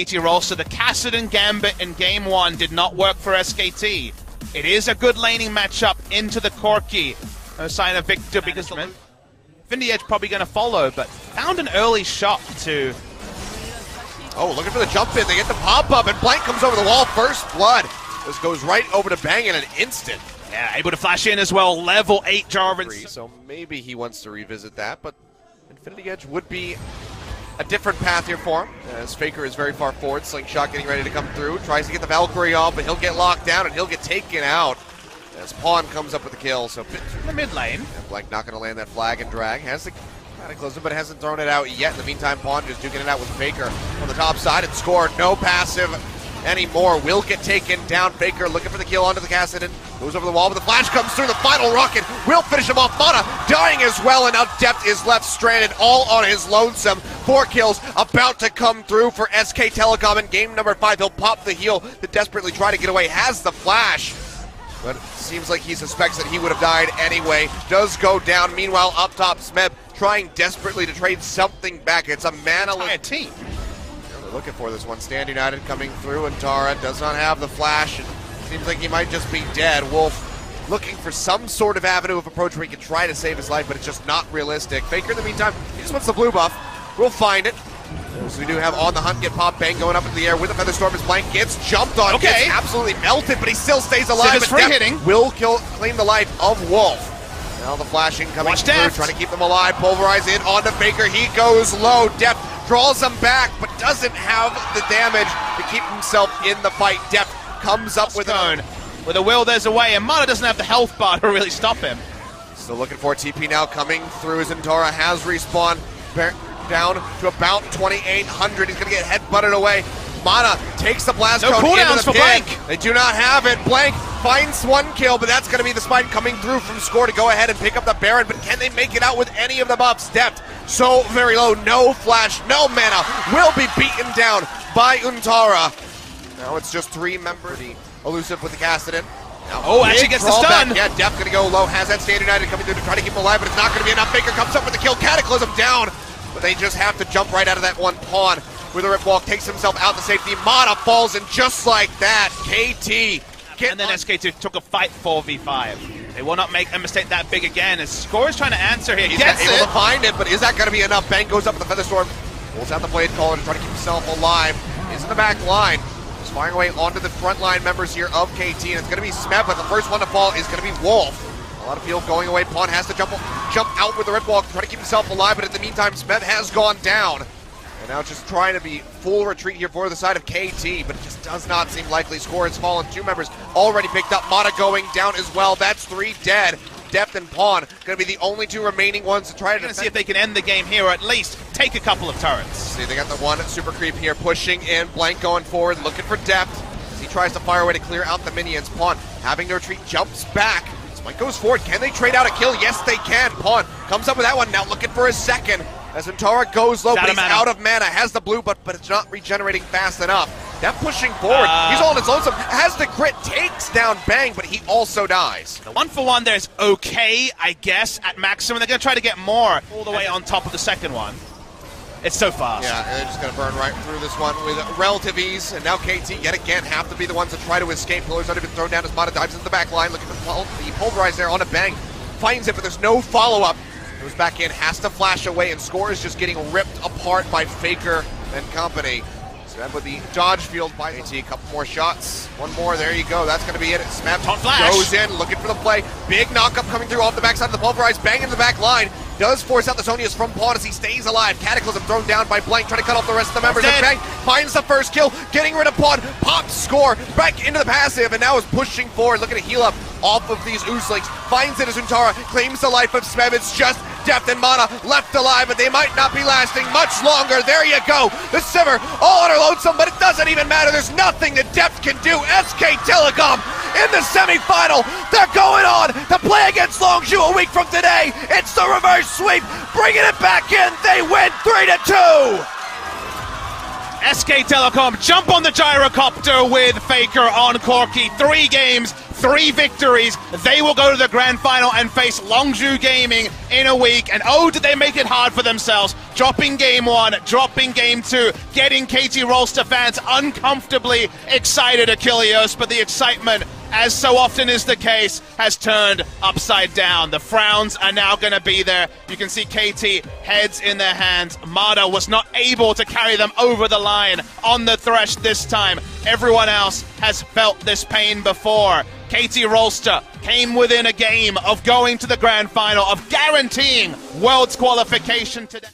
KT Rolster, the Kassadin Gambit in game 1 did not work for SKT. It is a good laning matchup into the Corki. No sign of Victor because Infinity Edge probably going to follow, but found an early shot to... Oh, looking for the jump in. They get the pop-up, and Blank comes over the wall. First blood. This goes right over to Bang in an instant. Yeah, able to flash in as well. Level 8 Jarvan. So maybe he wants to revisit that, but Infinity Edge would be a different path here for him, as Faker is very far forward. Slingshot getting ready to come through. Tries to get the Valkyrie off, but he'll get locked down, and he'll get taken out as Pawn comes up with the kill. So in the mid lane. And Blank not going to land that flag and drag. Has the Cataclysm, but hasn't thrown it out yet. In the meantime, Pawn just duking it out with Faker on the top side and score. No passive anymore. Will get taken down. Faker looking for the kill onto the Kassadin. Goes over the wall, but the flash comes through. The final rocket will finish him off. Mana dying as well, and now Depth is left stranded all on his lonesome. 4 kills about to come through for SKTelecom in game number 5. He'll pop the heal to desperately try to get away. Has the flash, but it seems like he suspects that he would have died anyway. Does go down. Meanwhile, up top, Smeb trying desperately to trade something back. It's a mana-less team. They're looking for this one. Stand United coming through, and Tara does not have the flash. It seems like he might just be dead. Wolf looking for some sort of avenue of approach where he can try to save his life, but it's just not realistic. Faker, in the meantime, he just wants the blue buff. We'll find it. So we do have On the Hunt get pop. Bang going up into the air with a Featherstorm as Blank gets jumped on. Okay. Gets absolutely melted, but he still stays alive. But free hitting. Will claim the life of Wolf. Now the flashing coming through, trying to keep them alive. Pulverize in onto Faker. He goes low. Depth draws him back, but doesn't have the damage to keep himself in the fight. Depth comes up with with a will, there's a way, and Mana doesn't have the health bar to really stop him. Still looking for TP now coming through. Zentara has respawned down to about 2,800. He's going to get headbutted away. Mana takes the blast cone into the for pit. Blank. They do not have it. Blank finds 1 kill, but that's going to be the spine coming through from Score to go ahead and pick up the Baron. But can they make it out with any of the buffs? Depth so very low. No flash, no mana. Will be beaten down by Untara. Now it's just 3 members. Elusive with the Kassadin. Actually gets the stun. Back. Yeah, Depth going to go low. Has that Stand United coming through to try to keep him alive, but it's not going to be enough. Faker comes up with the kill. Cataclysm down. But they just have to jump right out of that one. Pawn with a rip walk takes himself out to safety. Mana falls, and just like that, KT. And then SKT took a fight 4v5. They will not make a mistake that big again. As Score is trying to answer here. He's able to find it, but is that going to be enough? Bang goes up with the Featherstorm. Pulls out the Blade Caller to try to keep himself alive. He's in the back line. Just firing away onto the front line members here of KT. And it's going to be Smeb, but the first one to fall is going to be Wolf. A lot of field going away. Pawn has to jump out with the rip walk to try to keep himself alive, but in the meantime, Smeb has gone down. And now just trying to be full retreat here for the side of KT, but it just does not seem likely. Score has fallen. 2 members already picked up. Mana going down as well. That's 3 dead. Depth and Pawn going to be the only 2 remaining ones to try to see if they can end the game here, or at least take a couple of turrets. See, they got the one super creep here pushing in. Blank going forward, looking for Depth as he tries to fire away to clear out the minions. Pawn having to retreat, jumps back. Smite goes forward. Can they trade out a kill? Yes, they can. Pawn comes up with that one. Now looking for his second. As Untara goes low, but he's out of mana. Has the blue, but it's not regenerating fast enough. Depth pushing forward. He's all on his lonesome. Has the crit, takes down Bang, but he also dies. The 1-for-1 there's okay, I guess, at maximum. They're going to try to get more all the way on top of the second one. It's so fast. Yeah, and they're just going to burn right through this one with relative ease. And now KT, yet again, have to be the ones that try to escape. Pillar's already been thrown down as Mana dives into the back line, looking for the pulverize there on a Bang. Finds it, but there's no follow-up. Goes back in, has to flash away, and Score is just getting ripped apart by Faker and company. Smeb with the dodge field by KT. A couple more shots. One more, there you go. That's going to be it. Smeb goes in, looking for the play. Big knockup coming through off the backside of the pulverize. Bang in the back line. Does force out the Sonias from Pawn as he stays alive. Cataclysm thrown down by Blank, trying to cut off the rest of the members. And Bang finds the first kill, getting rid of Pawn. Pops Score back into the passive, and now is pushing forward, looking to heal up off of these Oozlings. Finds it as Untara claims the life of Smeb. It's just Depth and Mana left alive, but they might not be lasting much longer. There you go. The Sivir all on her lonesome, but it doesn't even matter. There's nothing that Depth can do. SKTelecom in the semifinal. They're going on to play against Longzhou a week from today. It's the reverse sweep, bringing it back in. They win 3-2. SKTelecom jump on the gyrocopter with Faker on Corki. 3 games, 3 victories. They will go to the grand final and face Longzhu Gaming in a week. And oh, did they make it hard for themselves. Dropping game 1, dropping game 2, getting KT Rolster fans uncomfortably excited, Achilleos. But the excitement, as so often is the case, has turned upside down. The frowns are now going to be there. You can see KT heads in their hands. Mada was not able to carry them over the line on the thresh this time. Everyone else has felt this pain before. KT Rolster came within a game of going to the grand final, of guaranteeing Worlds qualification today.